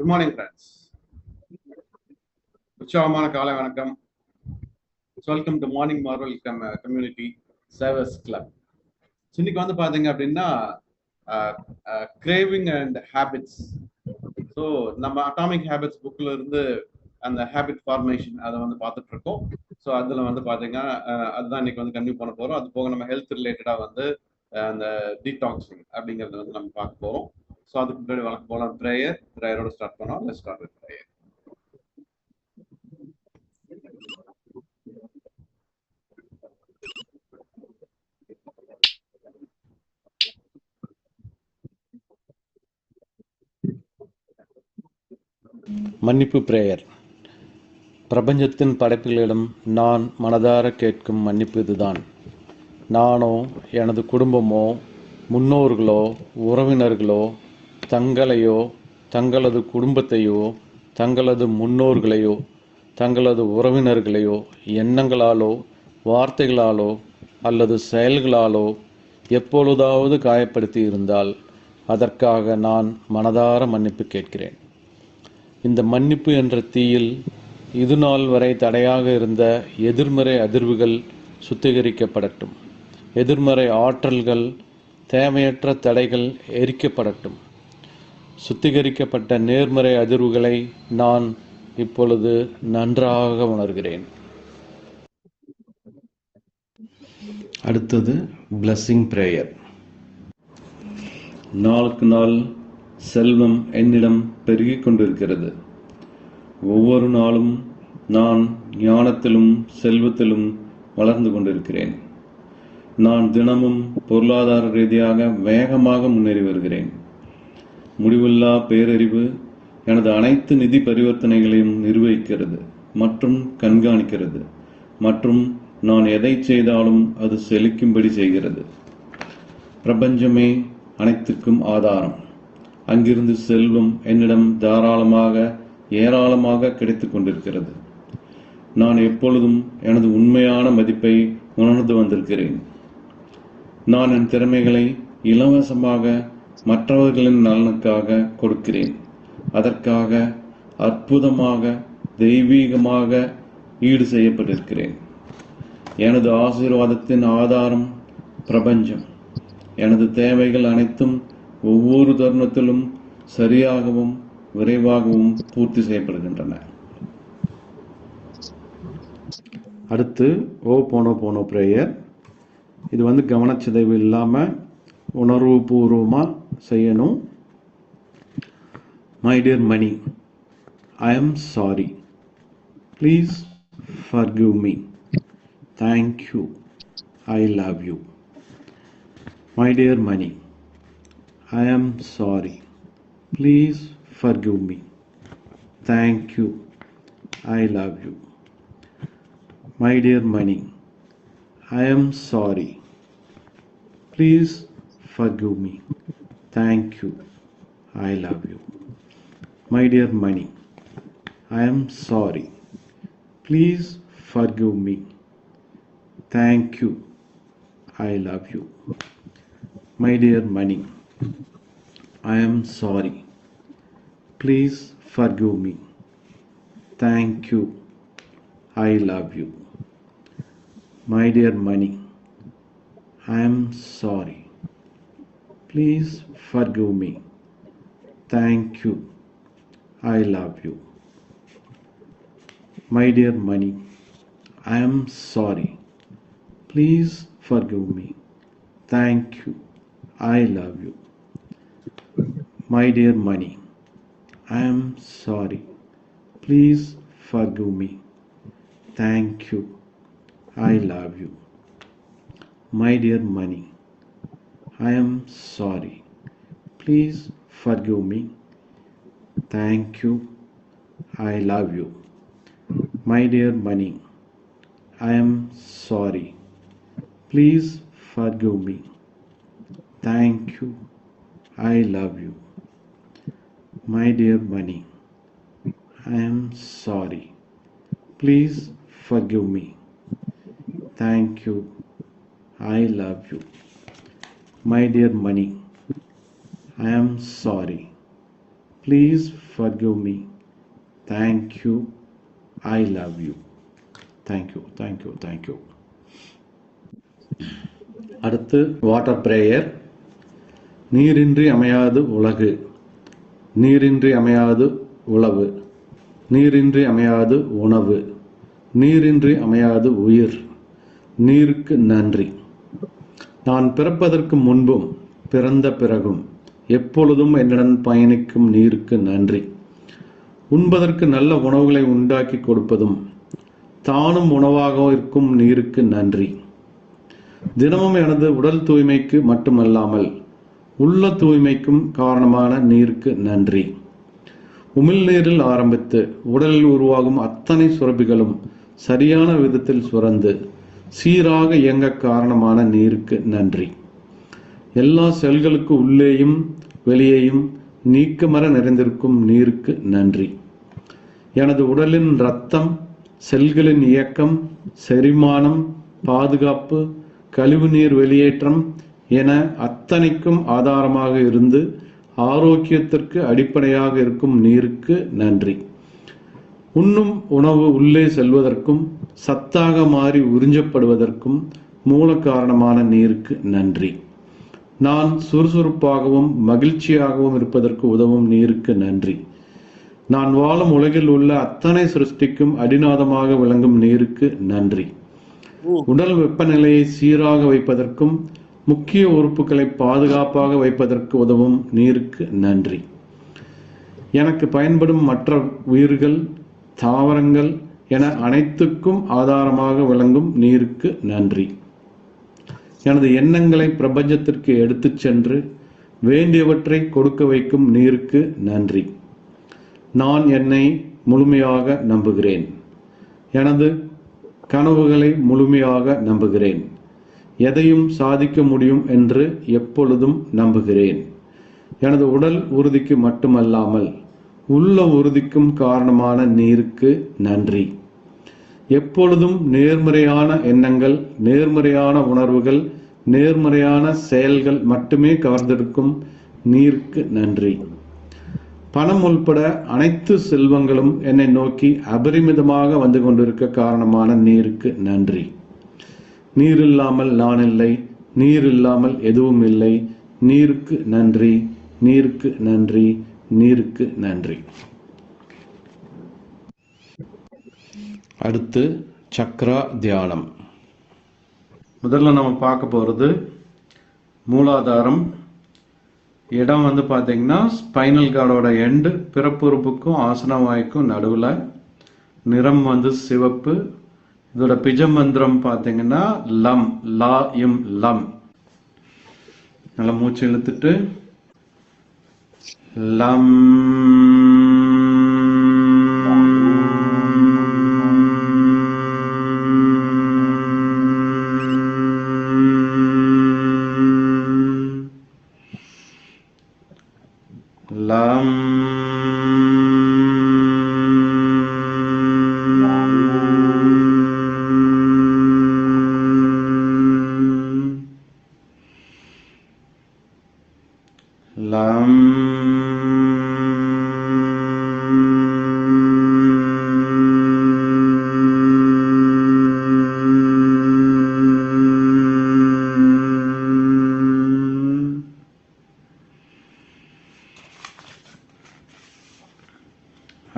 Good morning, friends. உற்சாகமான காலை வணக்கம். Welcome to morning Marvel community service club. இன்னைக்கு வந்து பாத்தீங்க அப்படின்னா கிரேவிங் அண்ட் ஹேபிட்ஸ். ஸோ நம்ம அட்டாமிக் ஹேபிட்ஸ் புக்ல இருந்து அந்த ஹேபிட் ஃபார்மேஷன் அதை வந்து பார்த்துட்டு இருக்கோம். ஸோ அதில் வந்து பார்த்தீங்கன்னா அதுதான் இன்னைக்கு வந்து கன்டினியூ பண்ண போகிறோம். அது போக நம்ம ஹெல்த் ரிலேட்டடாக வந்து அந்த டீடாக்சிங் அப்படிங்கிறது வந்து நம்ம பார்க்க போகிறோம். ஸோ அதுக்கு முன்னாடி வழக்கம் போல ப்ரேயரோட ஸ்டார்ட் பண்ணோம். Let's start with prayer. மன்னிப்பு பிரேயர். பிரபஞ்சத்தின் படைப்புகளிடம் நான் மனதார கேட்கும் மன்னிப்பு இதுதான். நானோ எனது குடும்பமோ முன்னோர்களோ உறவினர்களோ தங்களையோ தங்களது குடும்பத்தையோ தங்களது முன்னோர்களையோ தங்களது உறவினர்களையோ எண்ணங்களாலோ வார்த்தைகளாலோ அல்லது செயல்களாலோ எப்பொழுதாவது காயப்படுத்தி இருந்தால் அதற்காக நான் மனதார மன்னிப்பு கேட்கிறேன். இந்த மன்னிப்பு என்ற தீயில் இதுநாள் வரை தடையாக இருந்த எதிர்மறை அதிர்வுகள் சுத்திகரிக்கப்படட்டும். எதிர்மறை ஆற்றல்கள், தேவையற்ற தடைகள் எரிக்கப்படட்டும். சுத்திகரிக்கப்பட்ட நேர்மறை அதிர்வுகளை நான் இப்பொழுது நன்றாக உணர்கிறேன். அடுத்தது பிளெஸிங் பிரேயர். நாளுக்கு நாள் செல்வம் என்னிடம் பெருகிக் கொண்டிருக்கிறது. ஒவ்வொரு நாளும் நான் ஞானத்திலும் செல்வத்திலும் வளர்ந்து கொண்டிருக்கிறேன். நான் தினமும் பொருளாதார ரீதியாக வேகமாக முன்னேறி வருகிறேன். முடிவில்லா பேரறிவு எனது அனைத்து நிதி பரிவர்த்தனைகளையும் நிர்வகிக்கிறது மற்றும் கண்காணிக்கிறது மற்றும் நான் எதை செய்தாலும் அது செழிக்கும்படி செய்கிறது. பிரபஞ்சமே அனைத்துக்கும் ஆதாரம். அங்கிருந்து செல்வம் என்னிடம் தாராளமாக ஏராளமாக கிடைத்துக் கொண்டிருக்கிறது. நான் எப்பொழுதும் எனது உண்மையான மதிப்பை உணர்ந்து வந்திருக்கிறேன். நான் என் திறமைகளை இலவசமாக மற்றவர்களின் நலனுக்காக கொடுக்கிறேன். அதற்காக அற்புதமாக தெய்வீகமாக ஈடு செய்யப்பட்டிருக்கிறேன். எனது ஆசீர்வாதத்தின் ஆதாரம் பிரபஞ்சம். எனது தேவைகள் அனைத்தும் ஒவ்வொரு தருணத்திலும் சரியாகவும் விரைவாகவும் பூர்த்தி செய்யப்படுகின்றன. அடுத்து ஓ போனோ பிரேயர். இது வந்து கவனச்சிதைவு இல்லாமல் உணர்வு பூர்வமாக செய்யணும். My dear Mani, I am sorry. Please forgive me. Thank you. I love you. My dear Mani, I am sorry. Please forgive me. Thank you. I love you. My dear money, I am sorry. Please forgive me. Thank you. I love you. My dear money, I am sorry. Please forgive me. Thank you. I love you. My dear money, I am sorry. Please forgive me. Thank you. I love you. My dear money, I am sorry. Please forgive me. Thank you. I love you. My dear money, I am sorry. Please forgive me. Thank you. I love you. My dear money, I am sorry. Please forgive me. Thank you. I love you. My dear money, I am sorry. Please forgive me. Thank you. I love you. My dear money, I am sorry. Please forgive me. Thank you. I love you. My dear money, I am sorry. Please forgive me. Thank you. I love you. My dear money, I am sorry. Please forgive me. Thank you. I love you. Thank you, thank you, thank you. அடுத்து water prayer. நீரின்றி அமையாது உலகு, நீரின்றி அமையாது உழவு, நீரின்றி அமையாது உணவு, நீரின்றி அமையாது உயிர். நீருக்கு நன்றி. நான் பிறப்பதற்கு முன்பும் பிறந்த பிறகும் எப்பொழுதும் என்னுடன் பயணிக்கும் நீருக்கு நன்றி. உண்பதற்கு நல்ல உணவுகளை உண்டாக்கி கொடுப்பதும் தானும் உணவாக இருக்கும் நீருக்கு நன்றி. தினமும் எனது உடல் தூய்மைக்கு மட்டுமல்லாமல் உள்ள தூய்மைக்கும் காரணமான நீருக்கு நன்றி. உமிழ்நீரில் ஆரம்பித்து உடலில் உருவாகும் அத்தனை சுரப்பிகளும் சரியான விதத்தில் சுரந்து சீராக இயங்க காரணமான நீருக்கு நன்றி. எல்லா செல்களுக்கு உள்ளேயும் வெளியேயும் நீக்கமர நிறைந்திருக்கும் நீருக்கு நன்றி. எனது உடலின் இரத்தம், செல்களின் இயக்கம், செரிமானம், பாதுகாப்பு, கழிவுநீர் வெளியேற்றம் என அத்தனைக்கும் ஆதாரமாக இருந்து ஆரோக்கியத்திற்கு அடிப்படையாக இருக்கும் நீருக்கு நன்றி. உண்ணும் உணவு உள்ளே செல்வதற்கும் சத்தாக மாறி உறிஞ்சப்படுவதற்கும் மூல காரணமான நீருக்கு நன்றி. நான் சுறுசுறுப்பாகவும் மகிழ்ச்சியாகவும் இருப்பதற்கு உதவும் நீருக்கு நன்றி. நான் வாழும் உலகில் உள்ள அத்தனை சிருஷ்டிக்கும் அடிநாதமாக விளங்கும் நீருக்கு நன்றி. உடல் வெப்பநிலையை சீராக வைப்பதற்கும் முக்கிய உறுப்புகளை பாதுகாப்பாக வைப்பதற்கு உதவும் நீருக்கு நன்றி. எனக்கு பயன்படும் மற்ற உயிர்கள், தாவரங்கள் என அனைத்துக்கும் ஆதாரமாக விளங்கும் நீருக்கு நன்றி. எனது எண்ணங்களை பிரபஞ்சத்திற்கு எடுத்துச் சென்று வேண்டியவற்றை கொடுக்க வைக்கும் நீருக்கு நன்றி. நான் என்னை முழுமையாக நம்புகிறேன். எனது கனவுகளை முழுமையாக நம்புகிறேன். எதையும் சாதிக்க முடியும் என்று எப்பொழுதும் நம்புகிறேன். எனது உடல் உறுதிக்கு மட்டுமல்லாமல் உள்ள உறுதிக்கும் காரணமான நீருக்கு நன்றி. எப்பொழுதும் நேர்மறையான எண்ணங்கள், நேர்மறையான உணர்வுகள், நேர்மறையான செயல்கள் மட்டுமே கவர்ந்தெடுக்கும் நீருக்கு நன்றி. பணம் உள்பட அனைத்து செல்வங்களும் என்னை நோக்கி அபரிமிதமாக வந்து கொண்டிருக்க காரணமான நீருக்கு நன்றி. நீர் இல்லாமல் நான் இல்லை, நீர் இல்லாமல் எதுவும் இல்லை. நீருக்கு நன்றி, நீருக்கு நன்றி, நீருக்கு நன்றி. அடுத்து சக்ரா தியானம். முதல்ல நம்ம பார்க்க போகிறது மூலாதாரம். இடம் வந்து பார்த்தீங்கன்னா ஸ்பைனல் கார்டோட எண்டு, பிறப்புறுப்புக்கும் ஆசனவாய்க்கும் நடுவில். நிறம் வந்து சிவப்பு. இதோட பிஜ மந்திரம் பார்த்தீங்கன்னா லம், லா இம் லம். நல்லா மூச்சு இழுத்துட்டு லம் லம் லம்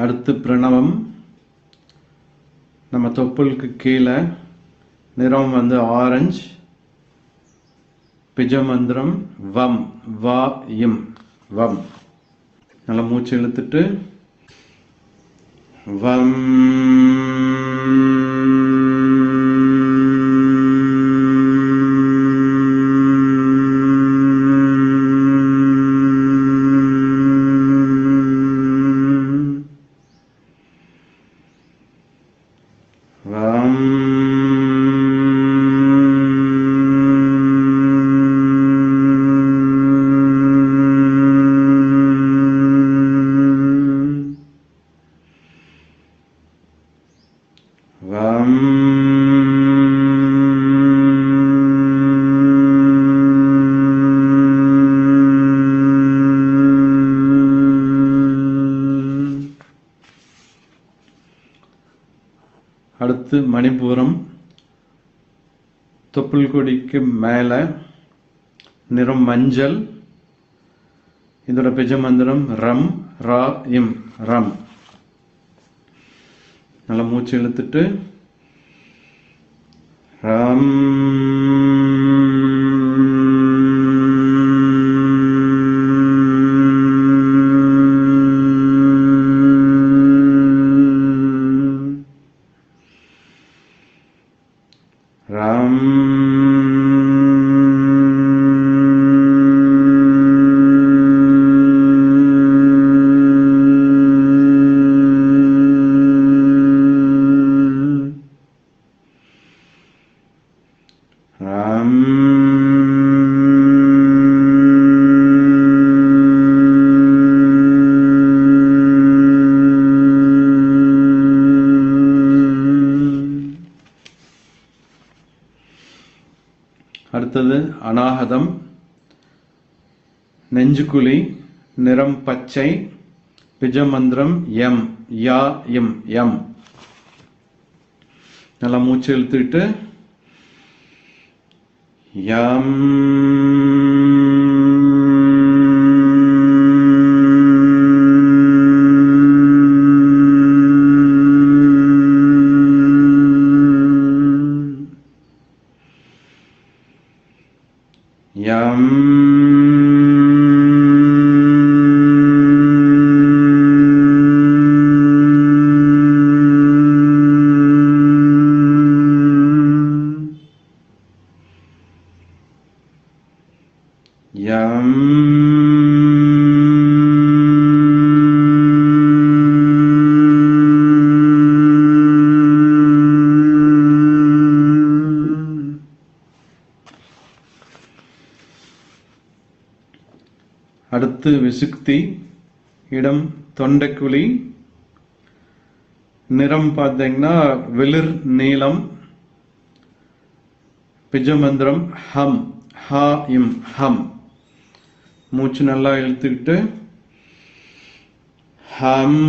அடுத்து பிரணவம். நம்ம தொப்புளுக்கு கீழே நிறம் வந்து ஆரஞ்சு. பிஜ மந்திரம் வம், வா இம் வம். நல்லா மூச்சு இழுத்துட்டு வம் அடுத்து மணிபூரம், தொப்புள் கொடிக்கு மேலே, நிறம் மஞ்சள். இதோட பிஜமந்திரம் ரம் ரா இம், ரம். நல்லா மூச்சு இழுத்துட்டு ரம். ரம். அடுத்தது அநாகதம், நெஞ்சுக்குழி, நிறம் பச்சை, பிஜமந்திரம் எம் யா இம், எம். நல்லா மூச்சு இழுத்துக்கிட்டு யம். யம். யம். அடுத்து விசுக்தி, இடம் தொண்டைக்குழி, நிறம் பார்த்தீங்கன்னா வெளிர் நீலம், பிஜமந்திரம் ஹம் ஹா இம், ஹம். மூச்சு நல்லா இழுத்துக்கிட்டு ஹம்.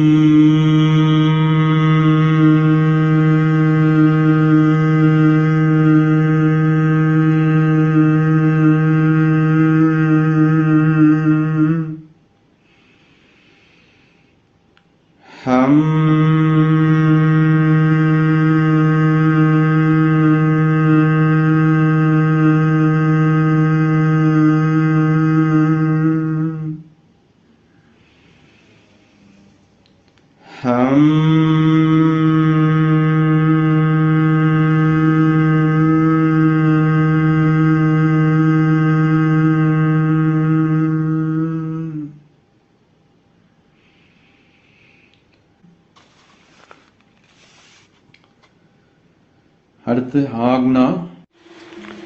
ஹம். ஹம். அடுத்து ஆக்னா,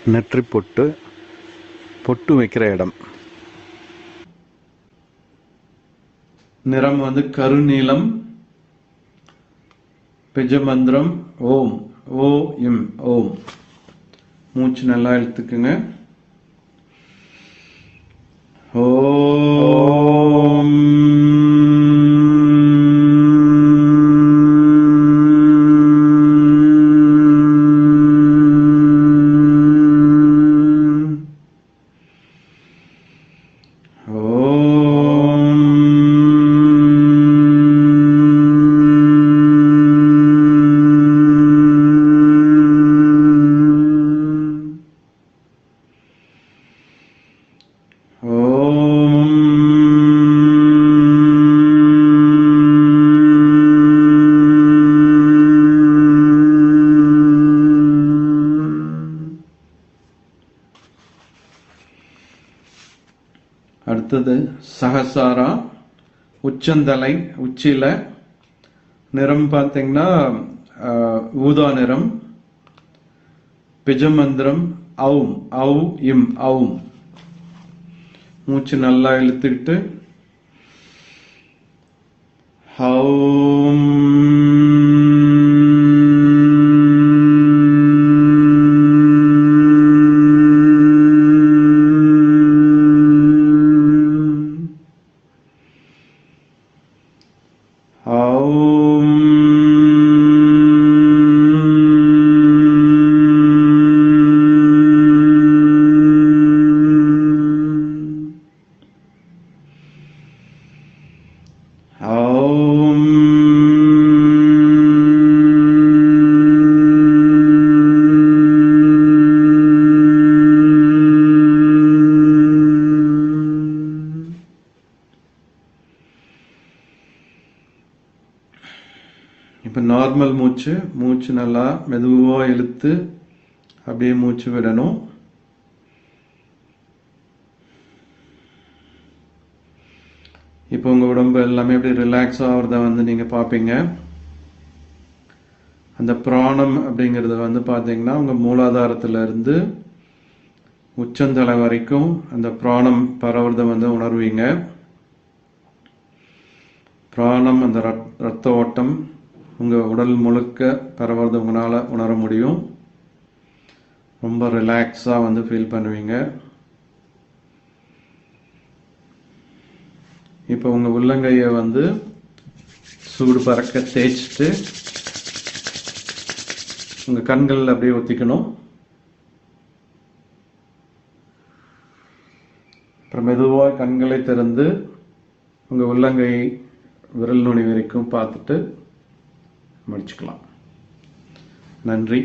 நெற்றி பொட்டு, பொட்டு வைக்கிற இடம். நிறம் வந்து கருநீலம், பிஜமந்திரம் ஓம் ஓ இம், ஓம். மூச்சு நல்லா இழுத்துக்குங்க. ஓம். அடுத்தது சகசாரா, உச்சந்தலை, உச்சியில, நிறம் பார்த்தீங்கன்னா ஊதா நிறம், பிஜமந்திரம் ஔம் ஔ இம், ஔம். மூச்சு நல்லா இழுத்துக்கிட்டு ஹௌம். ஹௌம். இப்போ நார்மல் மூச்சு நல்லா மெதுவாக இழுத்து அப்படியே மூச்சு விடணும். இப்போ உங்கள் உடம்பு எல்லாமே அப்படியே ரிலாக்ஸ் ஆகிறத வந்து நீங்கள் பார்ப்பீங்க. அந்த பிராணம் அப்படிங்கிறது வந்து பார்த்தீங்கன்னா உங்கள் மூலாதாரத்திலிருந்து உச்சந்தலை வரைக்கும் அந்த பிராணம் பரவுறதை வந்து உணர்வீங்க. பிராணம் அந்த ரத்த ஓட்டம் உங்கள் உடல் முழுக்க பரவுறதை உங்களால் உணர முடியும். ரொம்ப ரிலாக்ஸாக வந்து ஃபீல் பண்ணுவீங்க. இப்போ உங்கள் உள்ளங்கையை வந்து சூடு பறக்க தேய்ச்சிட்டு உங்கள் கண்களில் அப்படியே ஒத்திக்கணும். அப்புறம் மெதுவாக கண்களை திறந்து உங்கள் உள்ளங்கை விரல் நுனி வரைக்கும் பார்த்துட்டு முடிச்சுக்கலாம். நன்றி.